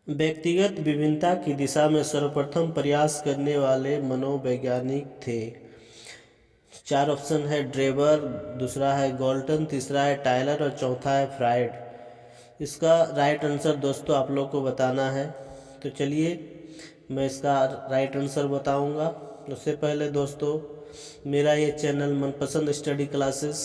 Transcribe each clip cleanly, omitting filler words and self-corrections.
व्यक्तिगत विभिन्नता की दिशा में सर्वप्रथम प्रयास करने वाले मनोवैज्ञानिक थे। चार ऑप्शन है ड्रेबर, दूसरा है गॉल्टन, तीसरा है टायलर और चौथा है फ्राइड। इसका राइट आंसर दोस्तों आप लोग को बताना है। तो चलिए मैं इसका राइट आंसर बताऊंगा। उससे पहले दोस्तों मेरा ये चैनल मनपसंद स्टडी क्लासेस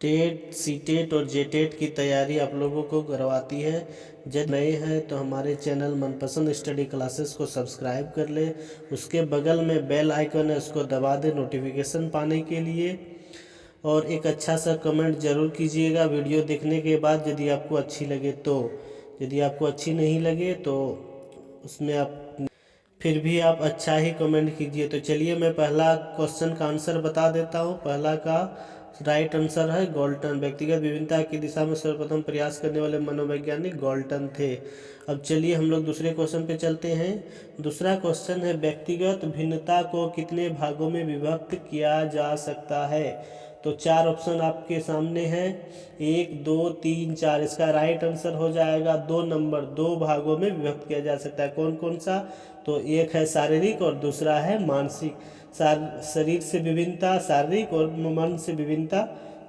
टेट, सीटेट और जेटेट की तैयारी आप लोगों को करवाती है। जब नए हैं तो हमारे चैनल मनपसंद स्टडी क्लासेस को सब्सक्राइब कर ले। उसके बगल में बेल आइकन है, उसको दबा दे नोटिफिकेशन पाने के लिए। और एक अच्छा सा कमेंट ज़रूर कीजिएगा वीडियो देखने के बाद, यदि आपको अच्छी लगे तो। यदि आपको अच्छी नहीं लगे तो उसमें आप फिर भी आप अच्छा ही कमेंट कीजिए। तो चलिए मैं पहला क्वेश्चन का आंसर बता देता हूँ। पहला का राइट आंसर है गॉल्टन। व्यक्तिगत विभिन्नता की दिशा में सर्वप्रथम प्रयास करने वाले मनोवैज्ञानिक गॉल्टन थे। अब चलिए हम लोग दूसरे क्वेश्चन पे चलते हैं। दूसरा क्वेश्चन है व्यक्तिगत भिन्नता को कितने भागों में विभक्त किया जा सकता है। तो चार ऑप्शन आपके सामने हैं, 1, 2, 3, 4। इसका राइट आंसर हो जाएगा 2 नंबर। 2 भागों में विभक्त किया जा सकता है। कौन कौन सा? तो एक है शारीरिक और दूसरा है मानसिक। शरीर से विभिन्नता शारीरिक और मन से विभिन्नता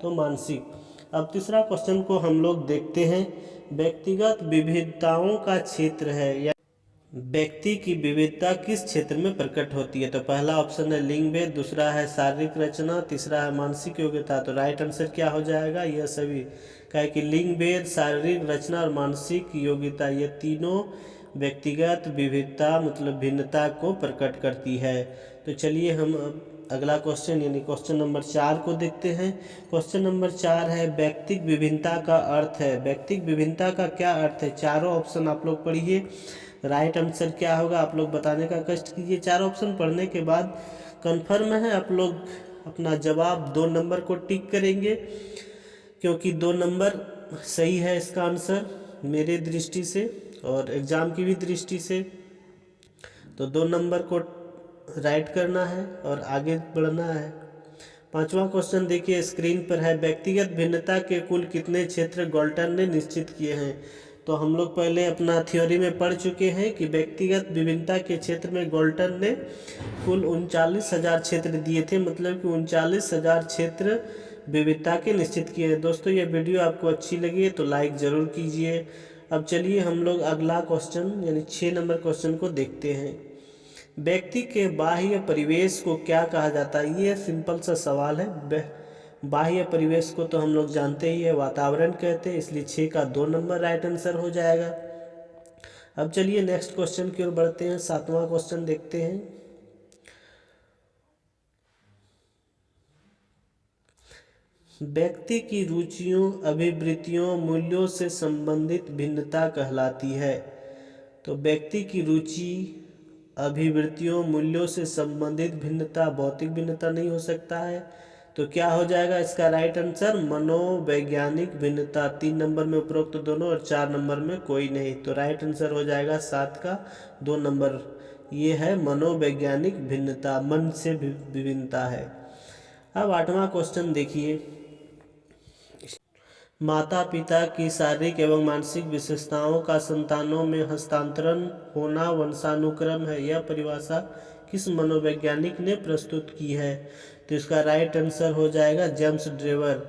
तो मानसिक। अब तीसरा क्वेश्चन को हम लोग देखते हैं। व्यक्तिगत विविधताओं का क्षेत्र है या व्यक्ति की विविधता किस क्षेत्र में प्रकट होती है। तो पहला ऑप्शन है लिंग भेद, दूसरा है शारीरिक रचना, तीसरा है मानसिक योग्यता। तो राइट आंसर क्या हो जाएगा? यह सभी क्या है कि लिंग भेद, शारीरिक रचना और मानसिक योग्यता ये तीनों व्यक्तिगत विविधता मतलब भिन्नता को प्रकट करती है। तो चलिए हम अगला क्वेश्चन यानी क्वेश्चन नंबर 4 को देखते हैं। क्वेश्चन नंबर 4 है व्यक्तिक विभिन्नता का अर्थ है। व्यक्तिक विभिन्नता का क्या अर्थ है? चारों ऑप्शन आप लोग पढ़िए। राइट आंसर क्या होगा आप लोग बताने का कष्ट कीजिए। चार ऑप्शन पढ़ने के बाद कंफर्म है आप लोग अपना जवाब 2 नंबर को टिक करेंगे, क्योंकि 2 नंबर सही है इसका आंसर मेरे दृष्टि से और एग्ज़ाम की भी दृष्टि से। तो 2 नंबर को राइट करना है और आगे बढ़ना है। पांचवा क्वेश्चन देखिए स्क्रीन पर है। व्यक्तिगत भिन्नता के कुल कितने क्षेत्र गॉल्टन ने निश्चित किए हैं। तो हम लोग पहले अपना थ्योरी में पढ़ चुके हैं कि व्यक्तिगत विभिन्नता के क्षेत्र में गॉल्टन ने कुल 39,000 क्षेत्र दिए थे, मतलब कि 39,000 क्षेत्र विविधता के निश्चित किए हैं। दोस्तों ये वीडियो आपको अच्छी लगी तो लाइक ज़रूर कीजिए। अब चलिए हम लोग अगला क्वेश्चन यानी 6 नंबर क्वेश्चन को देखते हैं। व्यक्ति के बाह्य परिवेश को क्या कहा जाता है? ये सिंपल सा सवाल है। बाह्य परिवेश को तो हम लोग जानते ही है, वातावरण कहते हैं, इसलिए 6 का 2 नंबर राइट आंसर हो जाएगा। अब चलिए नेक्स्ट क्वेश्चन की ओर बढ़ते हैं। 7वां क्वेश्चन देखते हैं। व्यक्ति की रुचियों, अभिवृत्तियों, मूल्यों से संबंधित भिन्नता कहलाती है। तो व्यक्ति की रुचि, अभिवृत्तियों, मूल्यों से संबंधित भिन्नता भौतिक भिन्नता नहीं हो सकता है। तो क्या हो जाएगा इसका राइट आंसर? मनोवैज्ञानिक भिन्नता। 3 नंबर में उपरोक्त दोनों और 4 नंबर में कोई नहीं। तो राइट आंसर हो जाएगा 7 का 2 नंबर। ये है मनोवैज्ञानिक भिन्नता, मन से विभिन्नता है। अब 8वां क्वेश्चन देखिए। माता पिता की शारीरिक एवं मानसिक विशेषताओं का संतानों में हस्तांतरण होना वंशानुक्रम है। यह परिभाषा किस मनोवैज्ञानिक ने प्रस्तुत की है? तो इसका राइट आंसर हो जाएगा जेम्स ड्रेवर।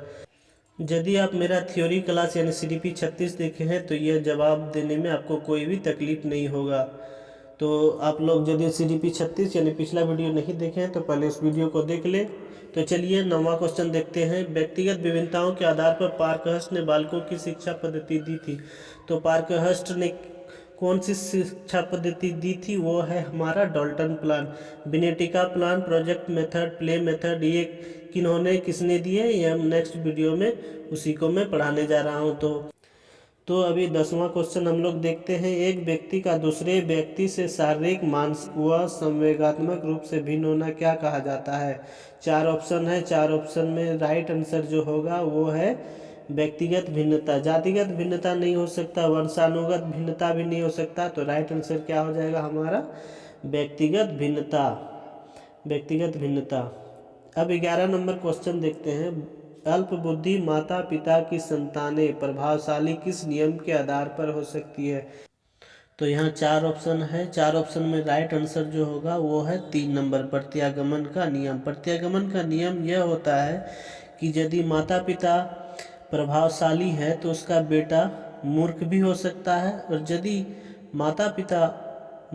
यदि आप मेरा थ्योरी क्लास यानी CDP 36 देखे हैं तो यह जवाब देने में आपको कोई भी तकलीफ नहीं होगा। तो आप लोग यदि CDP 36 यानी पिछला वीडियो नहीं देखे हैं तो पहले उस वीडियो को देख ले। तो चलिए 9वां क्वेश्चन देखते हैं। व्यक्तिगत विभिन्नताओं के आधार पर पार्कहर्स्ट ने बालकों की शिक्षा पद्धति दी थी। तो पार्कहर्स्ट ने कौन सी शिक्षा पद्धति दी थी? वो है हमारा Dalton plan, Winnetka plan, project method, play method. ये किन्होंने किसने दिए ये हम नेक्स्ट वीडियो में उसी को मैं पढ़ाने जा रहा हूँ। तो अभी 10वां क्वेश्चन हम लोग देखते हैं। एक व्यक्ति का दूसरे व्यक्ति से शारीरिक, मानसिक व संवेगात्मक रूप से भिन्न होना क्या कहा जाता है? 4 ऑप्शन है। 4 ऑप्शन में राइट आंसर जो होगा वो है व्यक्तिगत भिन्नता। जातिगत भिन्नता नहीं हो सकता, वंशानुगत भिन्नता भी नहीं हो सकता। तो राइट आंसर क्या हो जाएगा हमारा? व्यक्तिगत भिन्नता। व्यक्तिगत भिन्नता। अब 11 नंबर क्वेश्चन देखते हैं। अल्पबुद्धि माता पिता की संतानें प्रभावशाली किस नियम के आधार पर हो सकती है? तो यहाँ 4 ऑप्शन है, 4 ऑप्शन में राइट आंसर जो होगा वो है 3 नंबर, प्रत्यागमन का नियम। प्रत्यागमन का नियम यह होता है कि यदि माता पिता प्रभावशाली है तो उसका बेटा मूर्ख भी हो सकता है, और यदि माता पिता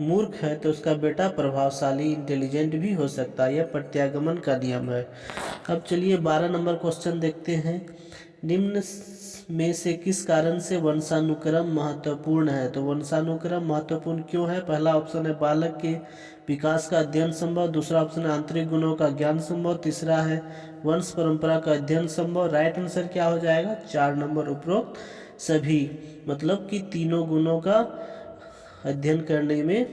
मूर्ख है तो उसका बेटा प्रभावशाली इंटेलिजेंट भी हो सकता है। यह प्रत्यागमन का नियम है। अब चलिए 12 नंबर क्वेश्चन देखते हैं। निम्न में से किस कारण से वंशानुक्रम महत्वपूर्ण है? तो वंशानुक्रम महत्वपूर्ण क्यों है? पहला ऑप्शन है बालक के विकास का अध्ययन संभव, दूसरा ऑप्शन है आंतरिक गुणों का ज्ञान संभव, तीसरा है वंश परंपरा का अध्ययन संभव। राइट आंसर क्या हो जाएगा? 4 नंबर उपरोक्त सभी, मतलब कि तीनों गुणों का अध्ययन करने में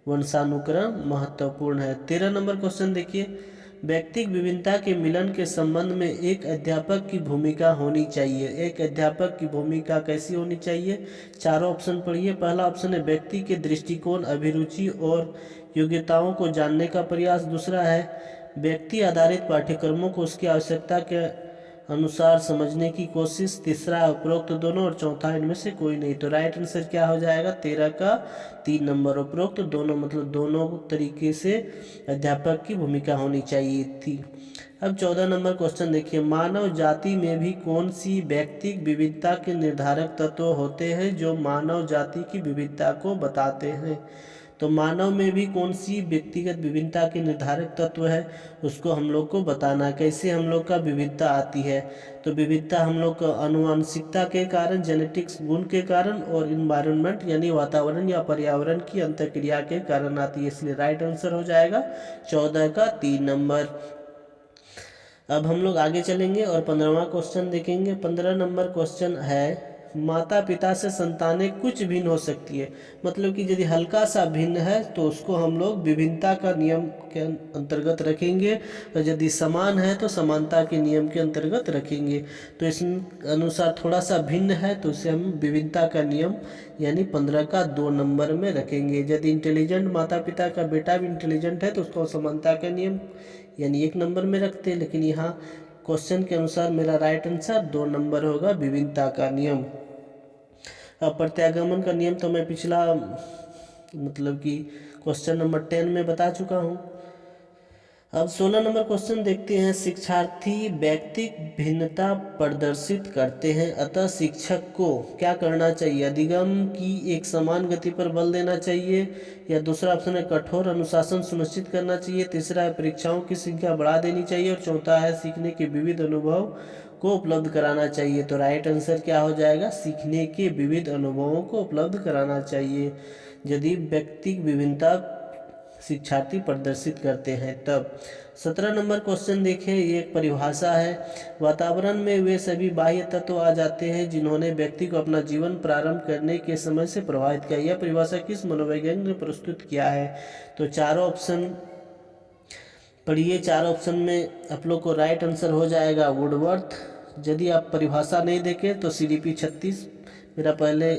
वंशानुक्रम महत्वपूर्ण है। 13 नंबर क्वेश्चन देखिए, व्यक्तिक विभिन्नता के मिलन के संबंध में एक अध्यापक की भूमिका होनी चाहिए। एक अध्यापक की भूमिका कैसी होनी चाहिए? चारों ऑप्शन पढ़िए। पहला ऑप्शन है व्यक्ति के दृष्टिकोण, अभिरुचि और योग्यताओं को जानने का प्रयास, दूसरा है व्यक्ति आधारित पाठ्यक्रमों को उसकी आवश्यकता के अनुसार समझने की कोशिश, तीसरा है उपरोक्त दोनों, और चौथा इनमें से कोई नहीं। तो राइट आंसर क्या हो जाएगा? 13 का 3 नंबर, उपरोक्त दोनों, मतलब दोनों तरीके से अध्यापक की भूमिका होनी चाहिए थी। अब 14 नंबर क्वेश्चन देखिए, मानव जाति में भी कौन सी व्यक्तिक विविधता के निर्धारक तत्व होते हैं जो मानव जाति की विविधता को बताते हैं? तो मानव में भी कौन सी व्यक्तिगत विभिन्नता के निर्धारक तत्व है, उसको हम लोग को बताना। कैसे हम लोग का विविधता आती है? तो विविधता हम लोग का आनुवंशिकता के कारण, जेनेटिक्स गुण के कारण, और इन्वायरमेंट यानी वातावरण या पर्यावरण की अंतर्क्रिया के कारण आती है। इसलिए राइट आंसर हो जाएगा 14 का 3 नंबर। अब हम लोग आगे चलेंगे और 15वां क्वेश्चन देखेंगे। 15 नंबर क्वेश्चन है, माता पिता से संतानें कुछ भिन्न हो सकती है। मतलब कि यदि हल्का सा भिन्न है तो उसको हम लोग विभिन्नता का नियम के अंतर्गत रखेंगे, और यदि समान है तो समानता के नियम के अंतर्गत रखेंगे। तो इस अनुसार थोड़ा सा भिन्न है तो उसे हम विभिन्नता का नियम यानी 15 का 2 नंबर में रखेंगे। यदि इंटेलिजेंट माता पिता का बेटा भी इंटेलिजेंट है तो उसको समानता का नियम यानी 1 नंबर में रखते हैं, लेकिन यहाँ क्वेश्चन के अनुसार मेरा राइट आंसर 2 नंबर होगा, विभिन्नता का नियम। अब प्रत्यागमन का नियम तो मैं पिछला मतलब कि क्वेश्चन नंबर 10 में बता चुका हूँ। अब 16 नंबर क्वेश्चन देखते हैं, शिक्षार्थी व्यक्तिक भिन्नता प्रदर्शित करते हैं, अतः शिक्षक को क्या करना चाहिए? अधिगम की एक समान गति पर बल देना चाहिए, या दूसरा ऑप्शन है कठोर अनुशासन सुनिश्चित करना चाहिए, तीसरा है परीक्षाओं की संख्या बढ़ा देनी चाहिए, और चौथा है सीखने के विविध अनुभव को उपलब्ध कराना चाहिए। तो राइट आंसर क्या हो जाएगा? सीखने के विविध अनुभवों को उपलब्ध कराना चाहिए। यदि व्यक्तिक विभिन्नता शिक्षार्थी प्रदर्शित करते हैं तब। 17 नंबर क्वेश्चन देखें, ये एक परिभाषा है, वातावरण में वे सभी बाह्य तत्व आ जाते हैं जिन्होंने व्यक्ति को अपना जीवन प्रारंभ करने के समय से प्रभावित किया। यह परिभाषा किस मनोवैज्ञानिक ने प्रस्तुत किया है? तो चारों ऑप्शन पढ़िए। 4 ऑप्शन में आप लोग को राइट आंसर हो जाएगा वुडवर्थ। यदि आप परिभाषा नहीं देखें तो CDP 36 मेरा पहले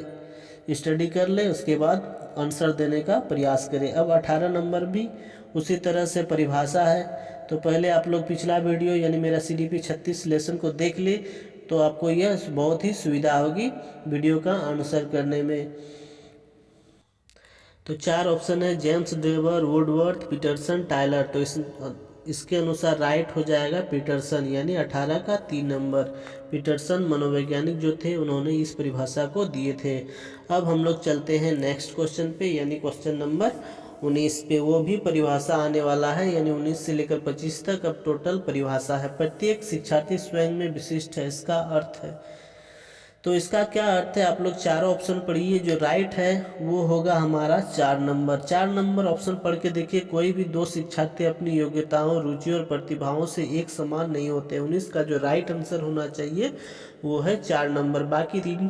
स्टडी कर ले, उसके बाद आंसर देने का प्रयास करें। अब 18 नंबर भी उसी तरह से परिभाषा है, तो पहले आप लोग पिछला वीडियो यानी मेरा CDP 36 लेसन को देख ले, तो आपको यह बहुत ही सुविधा होगी वीडियो का आंसर करने में। तो 4 ऑप्शन है James Drever, Woodworth, Peterson, Tyler. तो इसके अनुसार राइट हो जाएगा पीटरसन, यानी 18 का 3 नंबर। पीटरसन मनोवैज्ञानिक जो थे उन्होंने इस परिभाषा को दिए थे। अब हम लोग चलते हैं नेक्स्ट क्वेश्चन पे, यानी क्वेश्चन नंबर 19 पे। वो भी परिभाषा आने वाला है, यानी 19 से लेकर 25 तक अब टोटल परिभाषा है। प्रत्येक शिक्षार्थी स्वयं में विशिष्ट है, इसका अर्थ है। तो इसका क्या अर्थ है? आप लोग चारों ऑप्शन पढ़िए, जो राइट है वो होगा हमारा 4 नंबर। 4 नंबर ऑप्शन पढ़ के देखिए, कोई भी 2 शिक्षार्थी अपनी योग्यताओं, रुचि और प्रतिभाओं से एक समान नहीं होते। 19 का जो राइट आंसर होना चाहिए वो है 4 नंबर, बाकी 3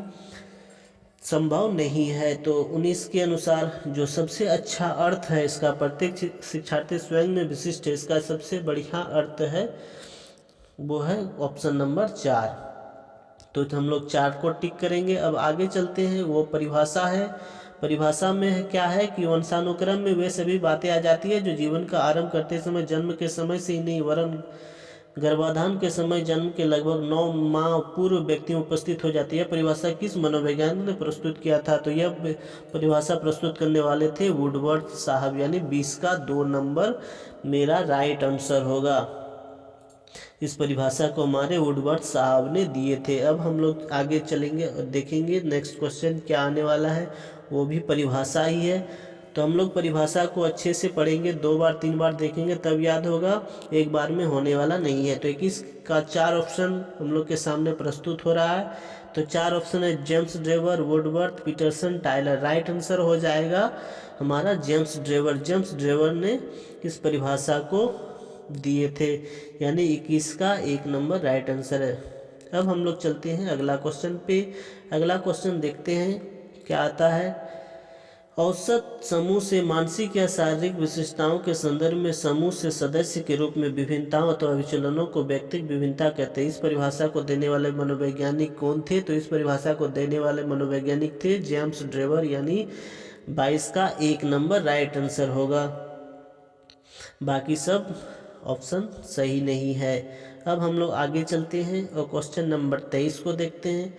संभव नहीं है। तो 19 के अनुसार जो सबसे अच्छा अर्थ है इसका, प्रत्येक शिक्षार्थी स्वयं में विशिष्ट है, इसका सबसे बढ़िया अर्थ है वो है ऑप्शन नंबर 4। तो हम लोग 4 को टिक करेंगे। अब आगे चलते हैं, वो परिभाषा है। परिभाषा में क्या है कि वंशानुक्रम में वे सभी बातें आ जाती है जो जीवन का आरंभ करते समय, जन्म के समय से ही नहीं वरन गर्भाधान के समय जन्म के लगभग 9 माह पूर्व व्यक्ति में उपस्थित हो जाती है। परिभाषा किस मनोवैज्ञानिक ने प्रस्तुत किया था? तो यह परिभाषा प्रस्तुत करने वाले थे वुडवर्थ साहब, यानी 20 का 2 नंबर मेरा राइट आंसर होगा। इस परिभाषा को हमारे वुडवर्थ साहब ने दिए थे। अब हम लोग आगे चलेंगे और देखेंगे नेक्स्ट क्वेश्चन क्या आने वाला है, वो भी परिभाषा ही है। तो हम लोग परिभाषा को अच्छे से पढ़ेंगे, 2 बार 3 बार देखेंगे तब याद होगा, एक बार में होने वाला नहीं है। तो 21 का 4 ऑप्शन हम लोग के सामने प्रस्तुत हो रहा है। तो 4 ऑप्शन है James Drever, Woodworth, Peterson, Tyler. Right answer हो जाएगा हमारा जेम्स ड्रेवर। जेम्स ड्रेवर ने इस परिभाषा को दिए थे, यानी 21 का 1 नंबर राइट आंसर है। अब हम लोग चलते हैं अगला क्वेश्चन पे। अगला क्वेश्चन देखते हैं क्या आता है। औसत समूह से मानसिक या शारीरिक विशिष्टताओं के संदर्भ में समूह से सदस्य के रूप में विभिन्नताओं अथवा विचलनों को व्यक्तिगत विभिन्नता कहते हैं। इस परिभाषा को देने वाले मनोवैज्ञानिक कौन थे? तो इस परिभाषा को देने वाले मनोवैज्ञानिक थे जेम्स ड्रेवर, यानी 22 का 1 नंबर राइट आंसर होगा। बाकी सब ऑप्शन सही नहीं है। अब हम लोग आगे चलते हैं और क्वेश्चन नंबर 23 को देखते हैं।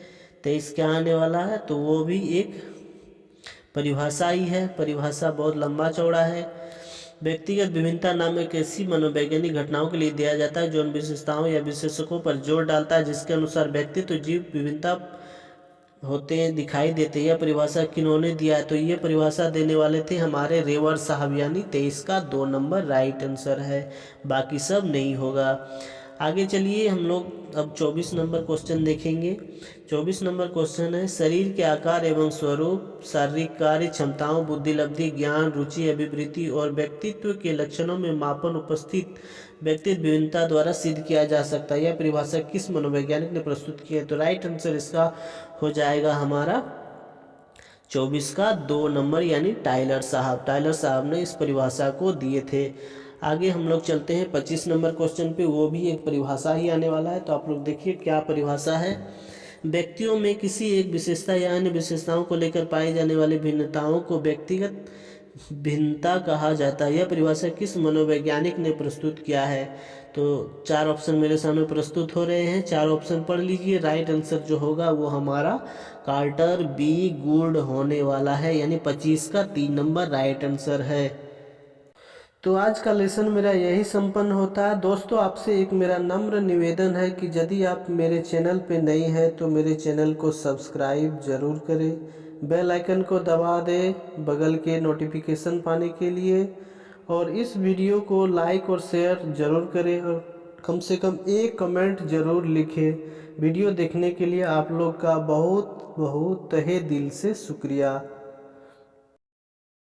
23 क्या आने वाला है? तो वो भी एक परिभाषा ही है। परिभाषा बहुत लंबा चौड़ा है। व्यक्तिगत विभिन्नता नाम एक ऐसी मनोवैज्ञानिक घटनाओं के लिए दिया जाता है जो उन विशेषताओं या विशेषकों पर जोर डालता है जिसके अनुसार व्यक्तित्व जीव विभिन्नता होते हैं, दिखाई देते हैं। यह परिभाषा किन्होंने दिया है? तो ये परिभाषा देने वाले थे हमारे रेवर साहब, यानी 23 का 2 नंबर राइट आंसर है। बाकी सब नहीं होगा। आगे चलिए हम लोग अब 24 नंबर क्वेश्चन देखेंगे। 24 नंबर क्वेश्चन है शरीर के आकार एवं स्वरूप, शारीरिक कार्य क्षमताओं, बुद्धिलब्धि, ज्ञान, रुचि, अभिवृत्ति और व्यक्तित्व के लक्षणों में मापन उपस्थित व्यक्तित्व विभिन्नता द्वारा सिद्ध किया जा सकता है। यह परिभाषा किस मनोवैज्ञानिक ने प्रस्तुत की है? तो राइट आंसर इसका हो जाएगा हमारा 24 का 2 नंबर, यानी टाइलर साहब। टाइलर साहब ने इस परिभाषा को दिए थे। आगे हम लोग चलते हैं 25 नंबर क्वेश्चन पे, वो भी एक परिभाषा ही आने वाला है। तो आप लोग देखिए क्या परिभाषा है। व्यक्तियों में किसी एक विशेषता या अन्य विशेषताओं को लेकर पाई जाने वाली भिन्नताओं को व्यक्तिगत भिन्नता कहा जाता है। यह परिभाषा किस मनोवैज्ञानिक ने प्रस्तुत किया है? तो 4 ऑप्शन मेरे सामने प्रस्तुत हो रहे हैं, 4 ऑप्शन पढ़ लीजिए। राइट आंसर जो होगा वो हमारा कार्टर बी गुड होने वाला है, यानी 25 का 3 नंबर राइट आंसर है। तो आज का लेसन मेरा यही संपन्न होता है। दोस्तों आपसे एक मेरा नम्र निवेदन है कि यदि आप मेरे चैनल पे नए हैं तो मेरे चैनल को सब्सक्राइब ज़रूर करें, बेल आइकन को दबा दें बगल के नोटिफिकेशन पाने के लिए, और इस वीडियो को लाइक और शेयर ज़रूर करें और कम से कम एक कमेंट ज़रूर लिखें। वीडियो देखने के लिए आप लोग का बहुत बहुत तहे दिल से शुक्रिया।